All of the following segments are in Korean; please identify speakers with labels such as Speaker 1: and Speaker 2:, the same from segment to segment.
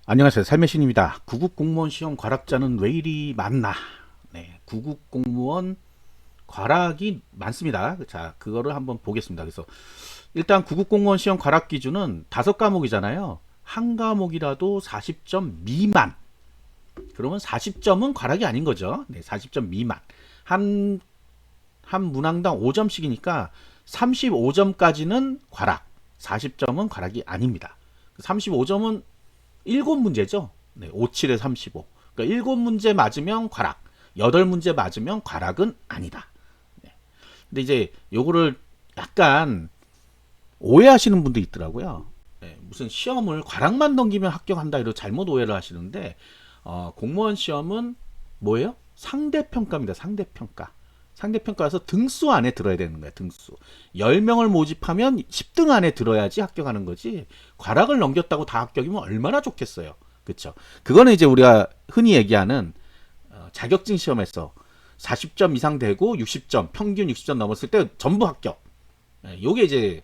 Speaker 1: 안녕하세요. 삶의 신입니다. 구급 공무원 시험 과락자는 왜 이리 많나? 네, 구급 공무원 과락이 많습니다. 자, 그거를 한번 보겠습니다. 그래서 일단 구급 공무원 시험 과락 기준은 5과목이잖아요. 한 과목이라도 40점 미만. 그러면 40점은 과락이 아닌 거죠. 네, 40점 미만. 한, 한 문항당 5점씩이니까 35점까지는 과락, 40점은 과락이 아닙니다. 35점은 7문제죠. 네, 57에 35. 그러니까 7문제 맞으면 과락, 8문제 맞으면 과락은 아니다. 네. 근데 이제 요거를 약간 오해하시는 분도 있더라고요. 네, 무슨 시험을 과락만 넘기면 합격한다 이러고 잘못 오해를 하시는데 공무원 시험은 뭐예요? 상대평가입니다. 상대평가. 상대평가에서 등수 안에 들어야 되는 거야. 등수. 10명을 모집하면 10등 안에 들어야지 합격하는 거지. 과락을 넘겼다고 다 합격이면 얼마나 좋겠어요. 그렇죠? 그거는 이제 우리가 흔히 얘기하는 자격증 시험에서 40점 이상 되고 60점, 평균 60점 넘었을 때 전부 합격. 요게 이제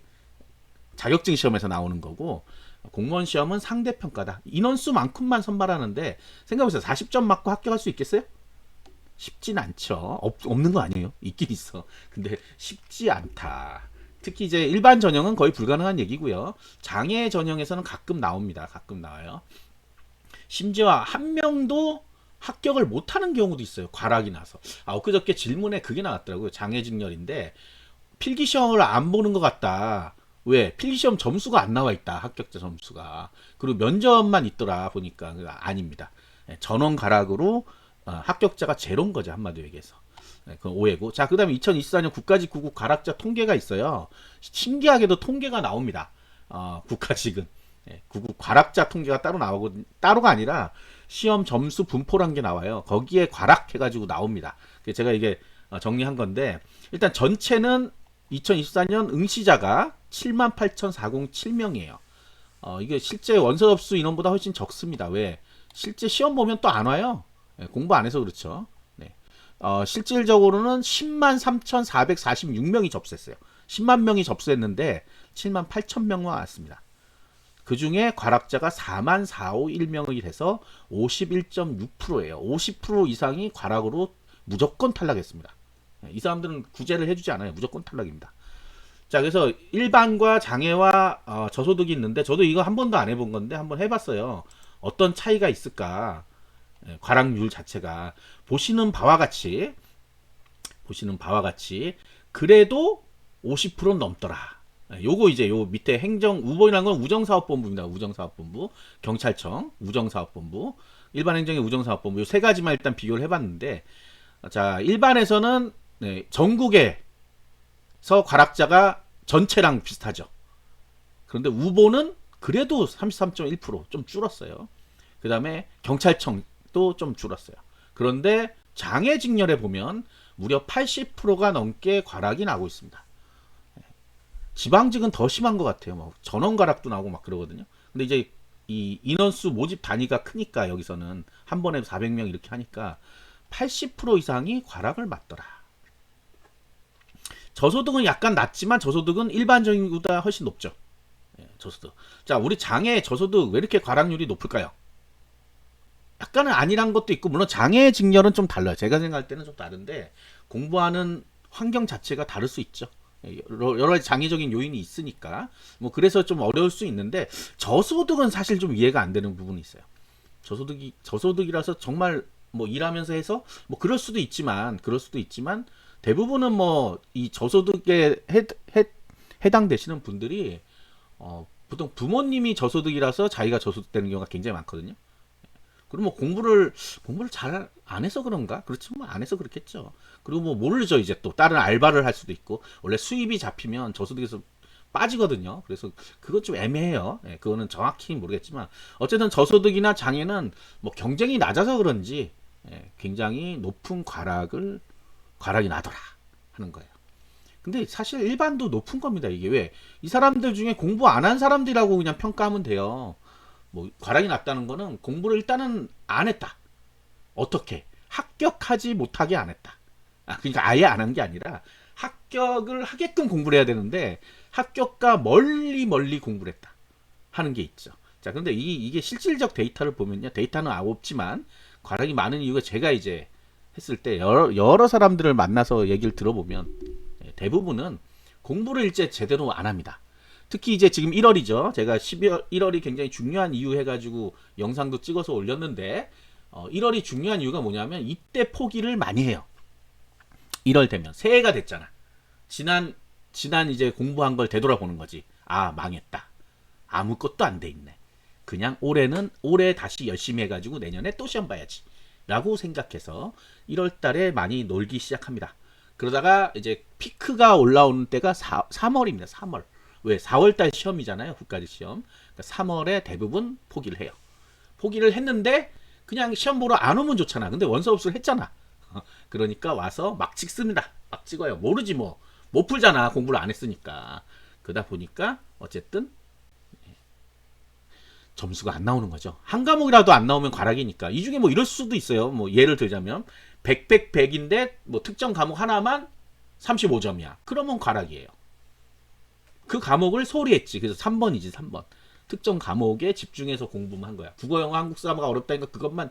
Speaker 1: 자격증 시험에서 나오는 거고, 공무원 시험은 상대평가다. 인원수만큼만 선발하는데 생각해보세요. 40점 맞고 합격할 수 있겠어요? 쉽진 않죠. 없는 거 아니에요. 있긴 있어. 근데 쉽지 않다. 특히 이제 일반 전형은 거의 불가능한 얘기고요. 장애 전형에서는 가끔 나옵니다. 가끔 나와요. 심지어 한 명도 합격을 못하는 경우도 있어요. 과락이 나서. 엊그저께 질문에 그게 나왔더라고요. 장애 직렬인데 필기 시험을 안 보는 것 같다. 왜? 필기 시험 점수가 안 나와 있다. 합격자 점수가. 그리고 면접만 있더라 보니까 아닙니다. 전원 가락으로 합격자가 제로인 거죠. 한마디로 얘기해서. 그건 오해고. 자, 그 다음에 2024년 국가직구급 가락자 통계가 있어요. 신기하게도 통계가 나옵니다. 국가직은. 구급 과락자 통계가 따로 나오고, 따로가 아니라 시험 점수 분포란 게 나와요. 거기에 과락해가지고 나옵니다. 제가 이게 정리한 건데, 일단 전체는 2024년 응시자가 78,407명이에요. 이게 실제 원서 접수 인원보다 훨씬 적습니다. 왜? 실제 시험 보면 또 안 와요. 공부 안 해서 그렇죠. 네. 실질적으로는 10만 3,446명이 접수했어요. 10만 명이 접수했는데 7만 8천 명만 왔습니다. 그 중에 과락자가 4만 451명이 돼서 51.6%예요. 50% 이상이 과락으로 무조건 탈락했습니다. 이 사람들은 구제를 해주지 않아요. 무조건 탈락입니다. 자, 그래서 일반과 장애와 저소득이 있는데 저도 이거 한 번도 안 해본 건데 한번 해봤어요. 어떤 차이가 있을까? 과락률 자체가 보시는 바와 같이 그래도 50%는 넘더라. 요거 이제 요 밑에 행정 우본이라는 건 우정사업본부입니다. 우정사업본부, 경찰청, 우정사업본부, 일반 행정의 우정사업본부 요 세 가지만 일단 비교를 해봤는데, 자, 일반에서는 네, 전국에서 과락자가 전체랑 비슷하죠. 그런데 우보는 그래도 33.1%좀 줄었어요. 그 다음에 경찰청도 좀 줄었어요. 그런데 장애 직렬에 보면 무려 80%가 넘게 과락이 나고 있습니다. 지방직은 더 심한 것 같아요. 뭐 전원 과락도 나오고 막 그러거든요. 근데 이제 이 인원수 모집 단위가 크니까 여기서는 한 번에 400명 이렇게 하니까 80% 이상이 과락을 맞더라. 저소득은 약간 낮지만 저소득은 일반적인보다 훨씬 높죠. 저소득. 자, 우리 장애 저소득 왜 이렇게 과락률이 높을까요? 약간은 아니란 것도 있고, 물론 장애 직렬은 좀 달라요. 제가 생각할 때는 좀 다른데 공부하는 환경 자체가 다를 수 있죠. 여러 가지 장애적인 요인이 있으니까 뭐 그래서 좀 어려울 수 있는데, 저소득은 사실 좀 이해가 안 되는 부분이 있어요. 저소득이라서 정말 뭐 일하면서 해서 뭐 그럴 수도 있지만 대부분은 뭐 이 저소득에 해당되시는 분들이 보통 부모님이 저소득이라서 자기가 저소득되는 경우가 굉장히 많거든요. 그리고 뭐 공부를 잘 안 해서 그런가? 그렇지 뭐 안 해서 그렇겠죠. 그리고 뭐 모르죠. 이제 또 다른 알바를 할 수도 있고, 원래 수입이 잡히면 저소득에서 빠지거든요. 그래서 그것 좀 애매해요. 그거는 정확히 모르겠지만 어쨌든 저소득이나 장애는 뭐 경쟁이 낮아서 그런지 굉장히 높은 과락이 나더라 하는 거예요. 근데 사실 일반도 높은 겁니다. 이게 왜? 이 사람들 중에 공부 안 한 사람들이라고 그냥 평가하면 돼요. 뭐 과락이 났다는 거는 공부를 일단은 안 했다. 어떻게? 합격하지 못하게 안 했다. 그러니까 아예 안 한 게 아니라 합격을 하게끔 공부를 해야 되는데 합격과 멀리 멀리 공부를 했다 하는 게 있죠. 자, 근데 이게 실질적 데이터를 보면요. 데이터는 없지만 과락이 많은 이유가 제가 이제 했을 때 여러 사람들을 만나서 얘기를 들어보면 대부분은 공부를 일제 제대로 안 합니다. 특히 이제 지금 1월이죠. 제가 12월, 1월이 굉장히 중요한 이유 해가지고 영상도 찍어서 올렸는데 1월이 중요한 이유가 뭐냐면 이때 포기를 많이 해요. 1월 되면 새해가 됐잖아. 지난 이제 공부한 걸 되돌아보는 거지. 아, 망했다. 아무것도 안 돼 있네. 그냥 올해 다시 열심히 해가지고 내년에 또 시험 봐야지. 라고 생각해서 1월 달에 많이 놀기 시작합니다. 그러다가 이제 피크가 올라오는 때가 3월입니다. 3월. 왜? 4월 달 시험이잖아요. 국가직 시험. 그러니까 3월에 대부분 포기를 해요. 포기를 했는데 그냥 시험 보러 안 오면 좋잖아. 근데 원서 접수를 했잖아. 그러니까 와서 막 찍습니다. 막 찍어요. 모르지 뭐. 못 풀잖아. 공부를 안 했으니까. 그러다 보니까 어쨌든 점수가 안 나오는 거죠. 한 과목이라도 안 나오면 과락이니까. 이 중에 뭐 이럴 수도 있어요. 뭐 예를 들자면 100인데 뭐 특정 과목 하나만 35점이야. 그러면 과락이에요. 그 과목을 소홀히 했지. 그래서 3번이지, 3번. 특정 과목에 집중해서 공부만 한 거야. 국어, 영어, 한국, 사과가 어렵다니까 그것만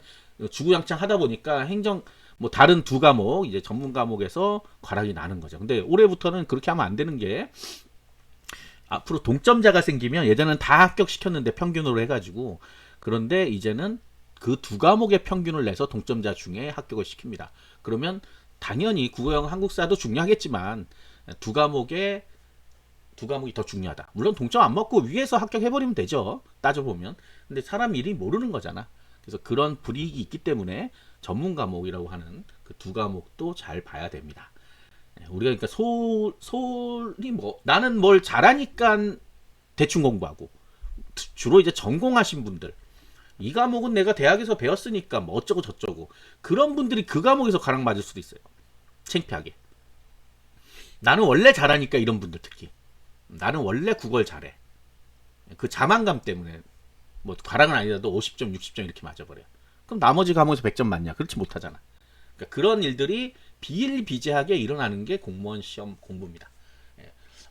Speaker 1: 주구장창 하다 보니까 행정, 뭐 다른 두 과목, 이제 전문 과목에서 과락이 나는 거죠. 근데 올해부터는 그렇게 하면 안 되는 게 앞으로 동점자가 생기면 예전에는 다 합격시켰는데 평균으로 해가지고 그런데 이제는 그 두 과목의 평균을 내서 동점자 중에 합격을 시킵니다. 그러면 당연히 국어, 영어, 한국사도 중요하겠지만 두 과목이 더 중요하다. 물론 동점 안 먹고 위에서 합격해버리면 되죠. 따져보면. 근데 사람 일이 모르는 거잖아. 그래서 그런 불이익이 있기 때문에 전문 과목이라고 하는 그 두 과목도 잘 봐야 됩니다. 우리가 그러니까 소홀히 뭐 나는 뭘 잘하니까 대충 공부하고 주로 이제 전공하신 분들 이 과목은 내가 대학에서 배웠으니까 뭐 어쩌고 저쩌고 그런 분들이 그 과목에서 가락 맞을 수도 있어요. 창피하게. 나는 원래 잘하니까 이런 분들 특히 나는 원래 국어를 잘해. 그 자만감 때문에 뭐 과락은 아니라도 50점, 60점 이렇게 맞아버려요. 그럼 나머지 과목에서 100점 맞냐? 그렇지 못하잖아. 그러니까 그런 일들이 비일비재하게 일어나는 게 공무원 시험 공부입니다.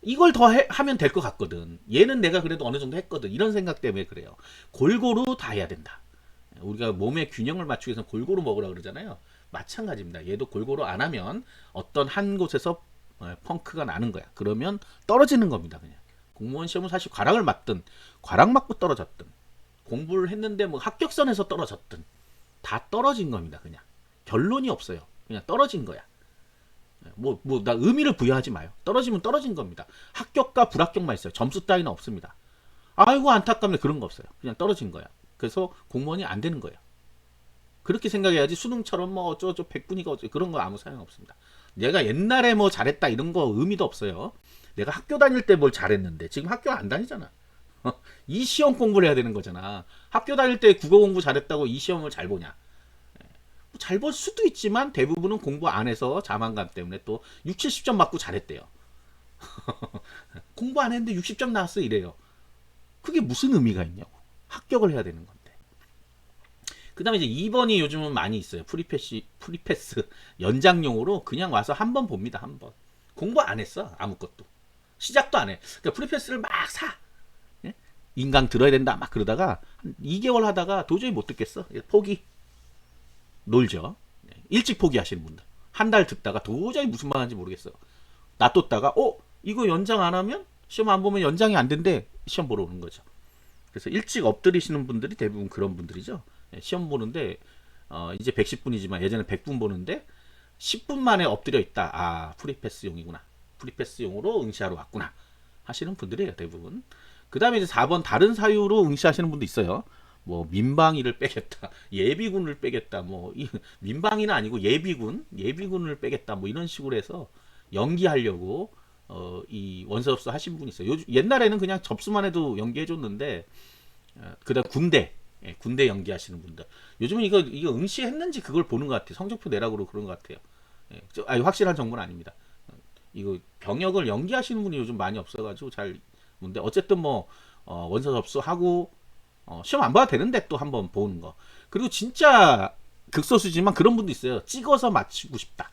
Speaker 1: 이걸 더 하면 될 것 같거든. 얘는 내가 그래도 어느 정도 했거든. 이런 생각 때문에 그래요. 골고루 다 해야 된다. 우리가 몸의 균형을 맞추기 위해서 골고루 먹으라 그러잖아요. 마찬가지입니다. 얘도 골고루 안 하면 어떤 한 곳에서 펑크가 나는 거야. 그러면 떨어지는 겁니다. 그냥 공무원 시험은 사실 과락을 맞든 과락 맞고 떨어졌든 공부를 했는데 뭐 합격선에서 떨어졌든 다 떨어진 겁니다. 그냥 결론이 없어요. 그냥 떨어진 거야. 나 의미를 부여하지 마요. 떨어지면 떨어진 겁니다. 합격과 불합격만 있어요. 점수 따위는 없습니다. 아이고 안타깝네 그런 거 없어요. 그냥 떨어진 거야. 그래서 공무원이 안 되는 거예요. 그렇게 생각해야지 수능처럼 뭐 어쩌고 100분위가 어쩌고 그런 거 아무 소용 없습니다. 내가 옛날에 뭐 잘했다 이런 거 의미도 없어요. 내가 학교 다닐 때 뭘 잘했는데 지금 학교 안 다니잖아. 이 시험 공부를 해야 되는 거잖아. 학교 다닐 때 국어 공부 잘했다고 이 시험을 잘 보냐. 잘 볼 수도 있지만 대부분은 공부 안 해서 자만감 때문에 또 6, 70점 맞고 잘했대요. 공부 안 했는데 60점 나왔어 이래요. 그게 무슨 의미가 있냐고. 합격을 해야 되는 건데. 그 다음에 이제 2번이 요즘은 많이 있어요. 프리패스 연장용으로 그냥 와서 한 번 봅니다. 한 번. 공부 안 했어. 아무것도. 시작도 안 해. 그러니까 프리패스를 막 사. 예? 인강 들어야 된다. 막 그러다가 한 2개월 하다가 도저히 못 듣겠어. 포기. 놀죠. 일찍 포기하시는 분들. 한 달 듣다가 도저히 무슨 말 하는지 모르겠어. 놔뒀다가 이거 연장 안 하면 시험 안 보면 연장이 안 된대. 시험 보러 오는 거죠. 그래서 일찍 엎드리시는 분들이 대부분 그런 분들이죠. 시험 보는데 이제 110분이지만 예전에 100분 보는데 10분 만에 엎드려 있다. 아 프리패스용이구나. 프리패스용으로 응시하러 왔구나 하시는 분들이에요. 대부분. 그 다음에 이제 4번 다른 사유로 응시하시는 분도 있어요. 뭐 민방위를 빼겠다, 예비군을 빼겠다, 뭐 민방위는 아니고 예비군을 빼겠다, 뭐 이런 식으로 해서 연기하려고 이 원서 접수 하신 분이 있어요. 옛날에는 그냥 접수만 해도 연기해줬는데 그다음 군대 연기하시는 분들. 요즘은 이거 응시했는지 그걸 보는 것 같아요. 성적표 내라고 그런 것 같아요. 확실한 정보는 아닙니다. 이거 병역을 연기하시는 분이 요즘 많이 없어가지고 잘 문데 어쨌든 뭐 원서 접수하고 시험 안 봐도 되는데 또 한번 보는 거. 그리고 진짜 극소수지만 그런 분도 있어요. 찍어서 맞추고 싶다.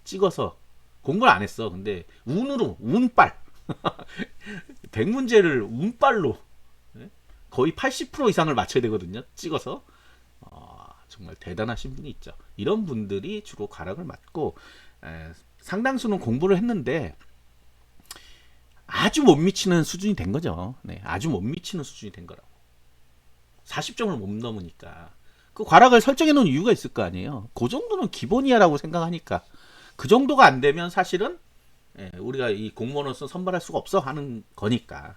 Speaker 1: 찍어서 공부를 안 했어. 근데 운빨 100문제를 운빨로 거의 80% 이상을 맞춰야 되거든요. 찍어서. 정말 대단하신 분이 있죠. 이런 분들이 주로 과락을 맞고 상당수는 공부를 했는데 아주 못 미치는 수준이 된 거죠. 네, 아주 못 미치는 수준이 된 거라고. 40점을 못 넘으니까. 그 과락을 설정해 놓은 이유가 있을 거 아니에요. 그 정도는 기본이야라고 생각하니까. 그 정도가 안 되면 사실은 우리가 이 공무원으로서 선발할 수가 없어 하는 거니까.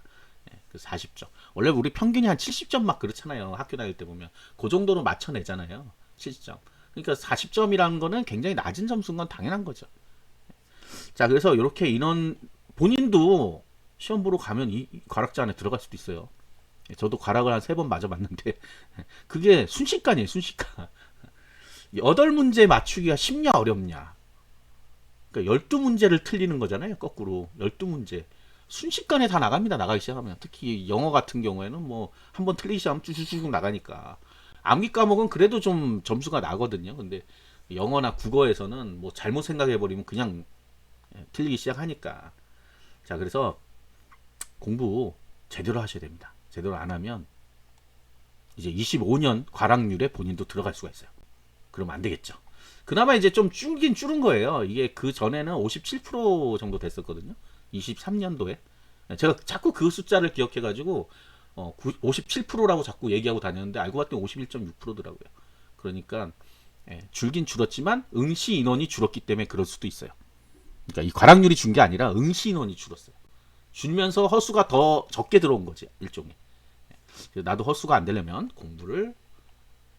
Speaker 1: 그 40점. 원래 우리 평균이 한 70점 막 그렇잖아요. 학교 다닐 때 보면. 그 정도로 맞춰내잖아요. 70점. 그러니까 40점이라는 거는 굉장히 낮은 점수인 건 당연한 거죠. 자, 그래서 이렇게 인원, 본인도 시험 보러 가면 이 과락자 안에 들어갈 수도 있어요. 저도 과락을 한 3번 맞아봤는데, 그게 순식간이에요, 순식간. 8문제 맞추기가 쉽냐, 어렵냐. 그러니까 12문제를 틀리는 거잖아요, 거꾸로. 12문제. 순식간에 다 나갑니다. 나가기 시작하면. 특히 영어 같은 경우에는 뭐 한번 틀리기 시작하면 쭈쭈쭈 나가니까. 암기 과목은 그래도 좀 점수가 나거든요. 근데 영어나 국어에서는 뭐 잘못 생각해 버리면 그냥 틀리기 시작하니까. 자, 그래서 공부 제대로 하셔야 됩니다. 제대로 안 하면 이제 25년 과락률에 본인도 들어갈 수가 있어요. 그러면 안 되겠죠. 그나마 이제 좀 줄긴 줄은 거예요. 이게 그 전에는 57% 정도 됐었거든요. 23년도에. 제가 자꾸 그 숫자를 기억해가지고 57%라고 자꾸 얘기하고 다녔는데 알고 봤더니 51.6%더라고요. 그러니까 줄긴 줄었지만 응시 인원이 줄었기 때문에 그럴 수도 있어요. 그러니까 이 과락률이 준 게 아니라 응시 인원이 줄었어요. 줄면서 허수가 더 적게 들어온 거지, 일종의. 나도 허수가 안 되려면 공부를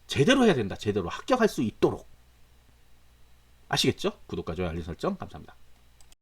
Speaker 1: 제대로 해야 된다. 제대로 합격할 수 있도록. 아시겠죠? 구독과 좋아요, 알림 설정 감사합니다.